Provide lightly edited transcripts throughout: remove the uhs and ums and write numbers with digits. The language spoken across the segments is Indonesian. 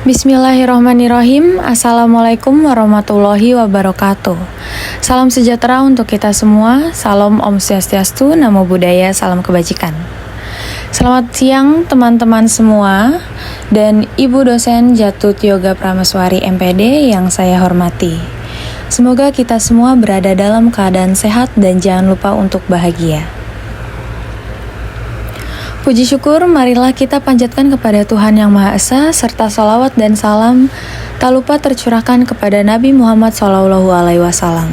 Bismillahirrahmanirrahim. Assalamualaikum warahmatullahi wabarakatuh. Salam sejahtera untuk kita semua. Salam Om Swastiastu, Namo Buddhaya, salam kebajikan. Selamat siang teman-teman semua dan Ibu dosen Jatut Yoga Prameswari MPD yang saya hormati. Semoga kita semua berada dalam keadaan sehat dan jangan lupa untuk bahagia. Puji syukur, marilah kita panjatkan kepada Tuhan Yang Maha Esa, serta salawat dan salam tak lupa tercurahkan kepada Nabi Muhammad SAW.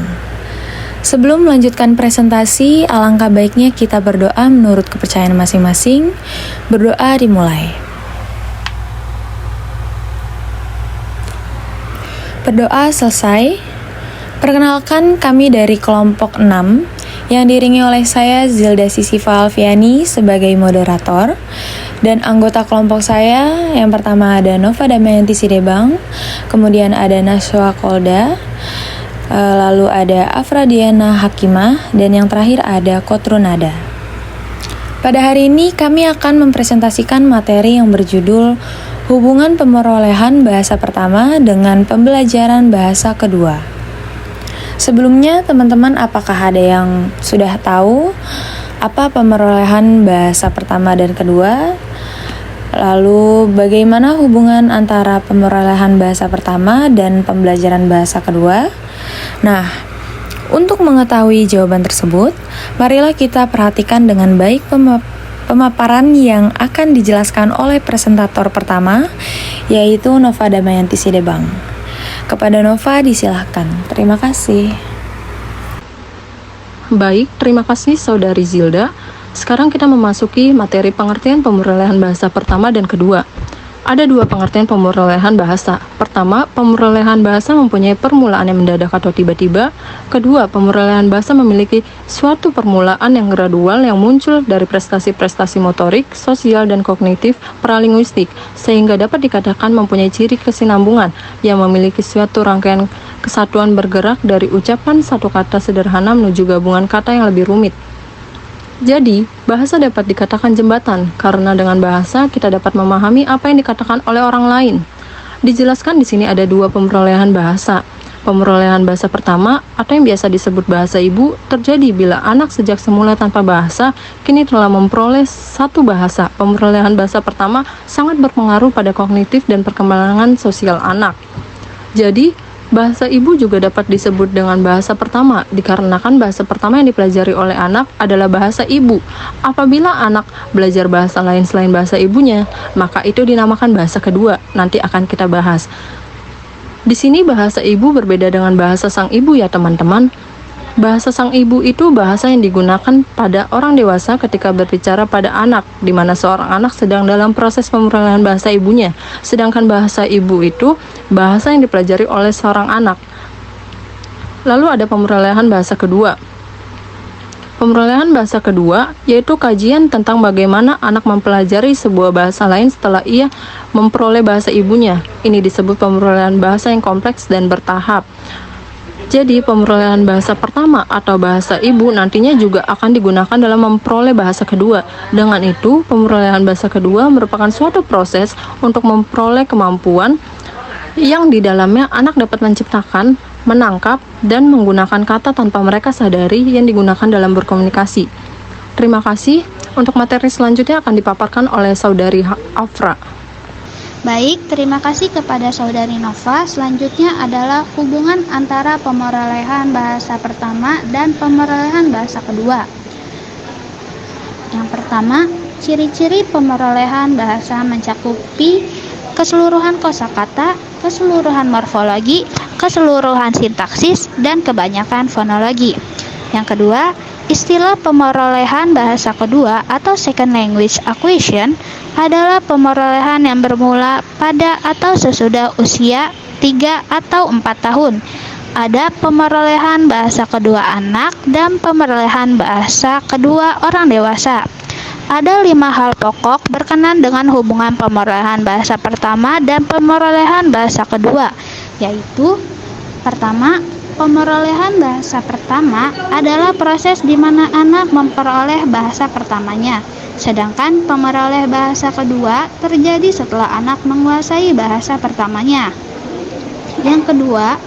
Sebelum melanjutkan presentasi, alangkah baiknya kita berdoa menurut kepercayaan masing-masing. Berdoa dimulai. Berdoa selesai. Perkenalkan, kami dari kelompok 6 yang diiringi oleh saya Zilda Sisifa Alfiani sebagai moderator, dan anggota kelompok saya yang pertama ada Nova Damayanti Sidebang, kemudian ada Naswa Kolda, lalu ada Afradiana Hakimah, dan yang terakhir ada Kotrunada. Pada hari ini kami akan mempresentasikan materi yang berjudul hubungan pemerolehan bahasa pertama dengan pembelajaran bahasa kedua. Sebelumnya, teman-teman, apakah ada yang sudah tahu apa pemerolehan bahasa pertama dan kedua? Lalu, bagaimana hubungan antara pemerolehan bahasa pertama dan pembelajaran bahasa kedua? Nah, untuk mengetahui jawaban tersebut, marilah kita perhatikan dengan baik pemaparan yang akan dijelaskan oleh presentator pertama, yaitu Nova Damayanti Sidebang. Kepada Nova disilahkan. Terima kasih. Baik, terima kasih Saudari Zilda. Sekarang kita memasuki materi pengertian pemerolehan bahasa pertama dan kedua. Ada dua pengertian pemerolehan bahasa. Pertama, pemerolehan bahasa mempunyai permulaan yang mendadak atau tiba-tiba. Kedua, pemerolehan bahasa memiliki suatu permulaan yang gradual yang muncul dari prestasi-prestasi motorik, sosial, dan kognitif pralinguistik, sehingga dapat dikatakan mempunyai ciri kesinambungan yang memiliki suatu rangkaian kesatuan bergerak dari ucapan satu kata sederhana menuju gabungan kata yang lebih rumit. Jadi, bahasa dapat dikatakan jembatan, karena dengan bahasa kita dapat memahami apa yang dikatakan oleh orang lain. Dijelaskan di sini ada dua pemerolehan bahasa. Pemerolehan bahasa pertama, atau yang biasa disebut bahasa ibu, terjadi bila anak sejak semula tanpa bahasa, kini telah memperoleh satu bahasa. Pemerolehan bahasa pertama sangat berpengaruh pada kognitif dan perkembangan sosial anak. Jadi, bahasa ibu juga dapat disebut dengan bahasa pertama, dikarenakan bahasa pertama yang dipelajari oleh anak adalah bahasa ibu. Apabila anak belajar bahasa lain selain bahasa ibunya, maka itu dinamakan bahasa kedua. Nanti akan kita bahas. Di sini bahasa ibu berbeda dengan bahasa sang ibu ya teman-teman. Bahasa sang ibu itu bahasa yang digunakan pada orang dewasa ketika berbicara pada anak, di mana seorang anak sedang dalam proses pemerolehan bahasa ibunya. Sedangkan bahasa ibu itu bahasa yang dipelajari oleh seorang anak. Lalu ada pemerolehan bahasa kedua. Pemerolehan bahasa kedua yaitu kajian tentang bagaimana anak mempelajari sebuah bahasa lain setelah ia memperoleh bahasa ibunya. Ini disebut pemerolehan bahasa yang kompleks dan bertahap. Jadi, pemerolehan bahasa pertama atau bahasa ibu nantinya juga akan digunakan dalam memperoleh bahasa kedua. Dengan itu, pemerolehan bahasa kedua merupakan suatu proses untuk memperoleh kemampuan yang di dalamnya anak dapat menciptakan, menangkap, dan menggunakan kata tanpa mereka sadari yang digunakan dalam berkomunikasi. Terima kasih. Untuk materi selanjutnya akan dipaparkan oleh Saudari Afra. Baik, terima kasih kepada Saudari Nova. Selanjutnya adalah hubungan antara pemerolehan bahasa pertama dan pemerolehan bahasa kedua. Yang pertama, ciri-ciri pemerolehan bahasa mencakupi keseluruhan kosakata, keseluruhan morfologi, keseluruhan sintaksis, dan kebanyakan fonologi. Yang kedua, istilah pemerolehan bahasa kedua atau second language acquisition adalah pemerolehan yang bermula pada atau sesudah usia 3 atau 4 tahun. Ada pemerolehan bahasa kedua anak dan pemerolehan bahasa kedua orang dewasa. Ada 5 hal pokok berkenan dengan hubungan pemerolehan bahasa pertama dan pemerolehan bahasa kedua, yaitu pertama, Pemerolehan bahasa pertama adalah proses di mana anak memperoleh bahasa pertamanya, sedangkan pemeroleh bahasa kedua terjadi setelah anak menguasai bahasa pertamanya. Yang kedua,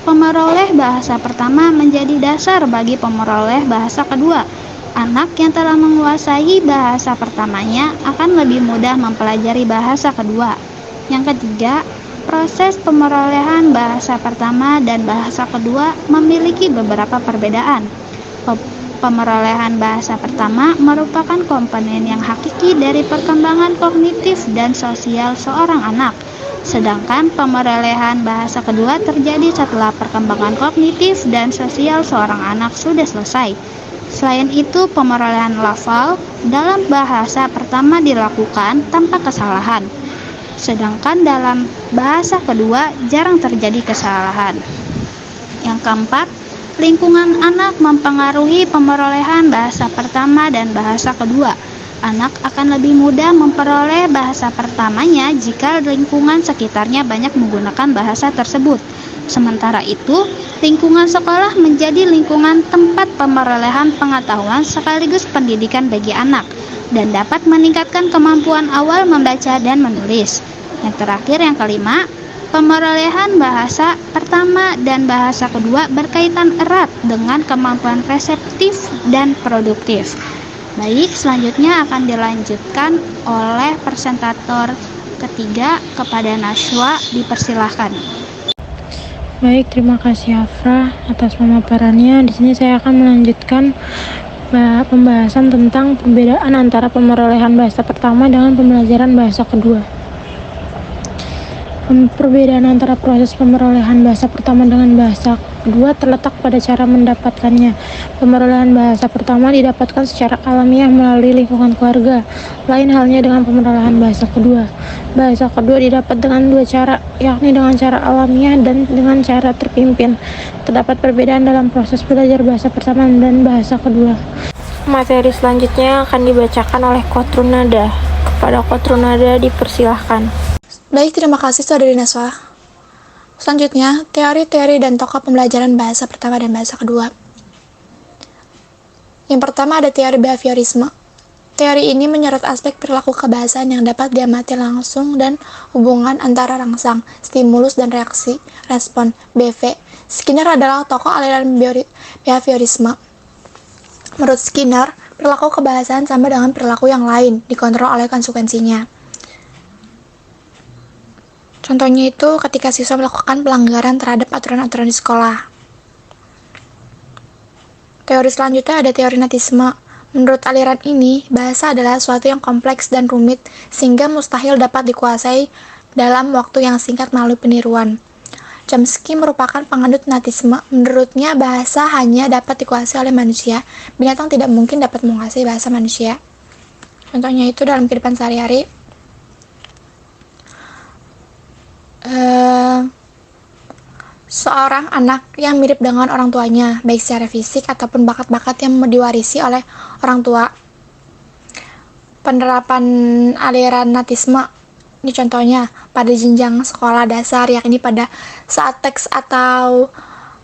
pemeroleh bahasa pertama menjadi dasar bagi pemeroleh bahasa kedua. Anak yang telah menguasai bahasa pertamanya akan lebih mudah mempelajari bahasa kedua. Yang ketiga, proses pemerolehan bahasa pertama dan bahasa kedua memiliki beberapa perbedaan. Pemerolehan bahasa pertama merupakan komponen yang hakiki dari perkembangan kognitif dan sosial seorang anak, sedangkan pemerolehan bahasa kedua terjadi setelah perkembangan kognitif dan sosial seorang anak sudah selesai. Selain itu, pemerolehan lafal dalam bahasa pertama dilakukan tanpa kesalahan, sedangkan dalam bahasa kedua jarang terjadi kesalahan. Yang keempat, lingkungan anak mempengaruhi pemerolehan bahasa pertama dan bahasa kedua. Anak akan lebih mudah memperoleh bahasa pertamanya jika lingkungan sekitarnya banyak menggunakan bahasa tersebut. Sementara itu, lingkungan sekolah menjadi lingkungan tempat pemerolehan pengetahuan sekaligus pendidikan bagi anak, dan dapat meningkatkan kemampuan awal membaca dan menulis. Yang terakhir, yang kelima, pemerolehan bahasa pertama dan bahasa kedua berkaitan erat dengan kemampuan reseptif dan produktif. Baik, selanjutnya akan dilanjutkan oleh presentator ketiga kepada Nashwa, dipersilahkan. Baik, terima kasih Afra atas pemaparannya. Di sini saya akan melanjutkan pembahasan tentang perbedaan antara pemerolehan bahasa pertama dengan pembelajaran bahasa kedua. Perbedaan antara proses pemerolehan bahasa pertama dengan bahasa kedua terletak pada cara mendapatkannya. Pemerolehan bahasa pertama didapatkan secara alamiah melalui lingkungan keluarga. Lain halnya dengan pemerolehan bahasa kedua. Bahasa kedua didapat dengan dua cara, yakni dengan cara alamiah dan dengan cara terpimpin. Terdapat perbedaan dalam proses belajar bahasa pertama dan bahasa kedua. Materi selanjutnya akan dibacakan oleh Kotrunada. Kepada Kotrunada dipersilahkan. Baik, terima kasih Saudari Nashwa. Selanjutnya, teori-teori dan tokoh pembelajaran bahasa pertama dan bahasa kedua. Yang pertama ada teori behaviorisme. Teori ini menyorot aspek perilaku kebahasaan yang dapat diamati langsung dan hubungan antara rangsang, stimulus, dan reaksi, respon, BV. Skinner adalah tokoh aliran behaviorisme. Menurut Skinner, perilaku kebahasaan sama dengan perilaku yang lain, dikontrol oleh konsekuensinya. Contohnya itu ketika siswa melakukan pelanggaran terhadap aturan-aturan di sekolah. Teori selanjutnya ada teori natisme. Menurut aliran ini, bahasa adalah sesuatu yang kompleks dan rumit sehingga mustahil dapat dikuasai dalam waktu yang singkat melalui peniruan. Chomsky merupakan penganut natisme. Menurutnya, bahasa hanya dapat dikuasai oleh manusia. Binatang tidak mungkin dapat menguasai bahasa manusia. Contohnya itu dalam kehidupan sehari-hari. Seorang anak yang mirip dengan orang tuanya, baik secara fisik ataupun bakat-bakat yang diwarisi oleh orang tua. Penerapan aliran natisme ini contohnya pada jenjang sekolah dasar, yakni pada saat teks atau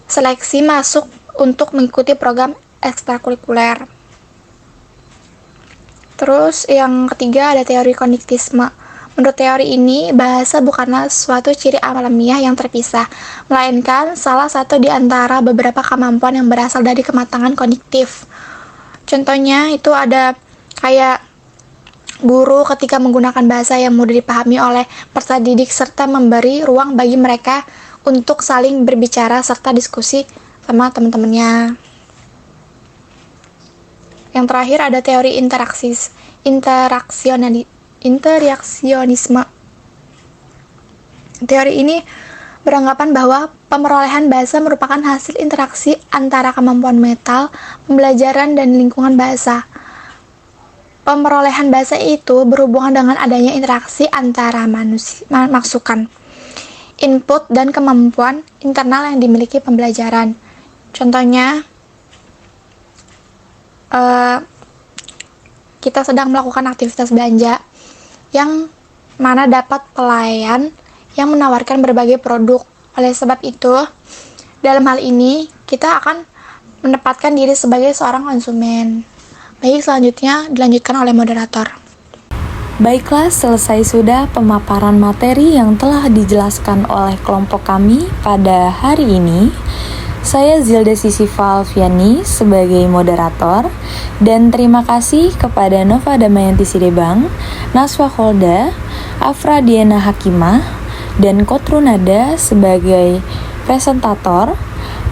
seleksi masuk untuk mengikuti program ekstrakurikuler. Terus yang ketiga ada teori kognitisme. Menurut teori ini, bahasa bukanlah suatu ciri alamiah yang terpisah, melainkan salah satu di antara beberapa kemampuan yang berasal dari kematangan kognitif. Contohnya itu ada kayak guru ketika menggunakan bahasa yang mudah dipahami oleh peserta didik serta memberi ruang bagi mereka untuk saling berbicara serta diskusi sama teman-temannya. Yang terakhir ada teori interaksionisme. Teori ini beranggapan bahwa pemerolehan bahasa merupakan hasil interaksi antara kemampuan mental, pembelajaran, dan lingkungan bahasa. Pemerolehan bahasa itu berhubungan dengan adanya interaksi antara masukan, input, dan kemampuan internal yang dimiliki pembelajaran. Contohnya, kita sedang melakukan aktivitas belanja yang mana dapat pelayan yang menawarkan berbagai produk. Oleh sebab itu, Dalam hal ini, kita akan menempatkan diri sebagai seorang konsumen. Baik, selanjutnya dilanjutkan oleh moderator. Baiklah, selesai sudah pemaparan materi yang telah dijelaskan oleh kelompok kami pada hari ini. Saya Zilda Sisifa Alfiani sebagai moderator, dan terima kasih kepada Nova Damayanti Sidebang, Naswa Holda, Afra Diana Hakimah, dan Kotrunada sebagai presentator.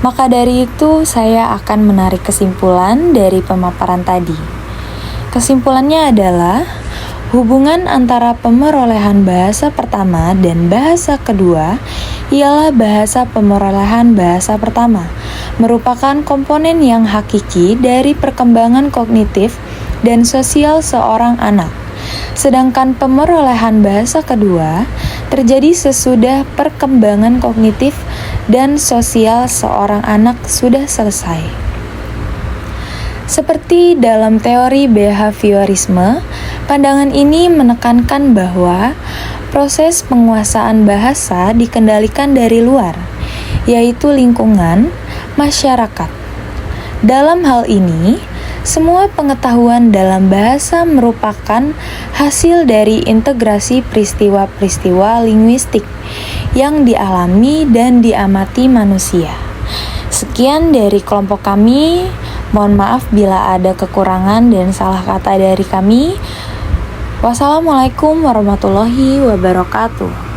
Maka dari itu saya akan menarik kesimpulan dari pemaparan tadi. Kesimpulannya adalah hubungan antara pemerolehan bahasa pertama dan bahasa kedua ialah bahasa pemerolehan bahasa pertama merupakan komponen yang hakiki dari perkembangan kognitif dan sosial seorang anak. Sedangkan pemerolehan bahasa kedua terjadi sesudah perkembangan kognitif dan sosial seorang anak sudah selesai. Seperti dalam teori behaviorisme, pandangan ini menekankan bahwa proses penguasaan bahasa dikendalikan dari luar, yaitu lingkungan, masyarakat. Dalam hal ini, semua pengetahuan dalam bahasa merupakan hasil dari integrasi peristiwa-peristiwa linguistik yang dialami dan diamati manusia. Sekian dari kelompok kami. Mohon maaf bila ada kekurangan dan salah kata dari kami. Wassalamualaikum warahmatullahi wabarakatuh.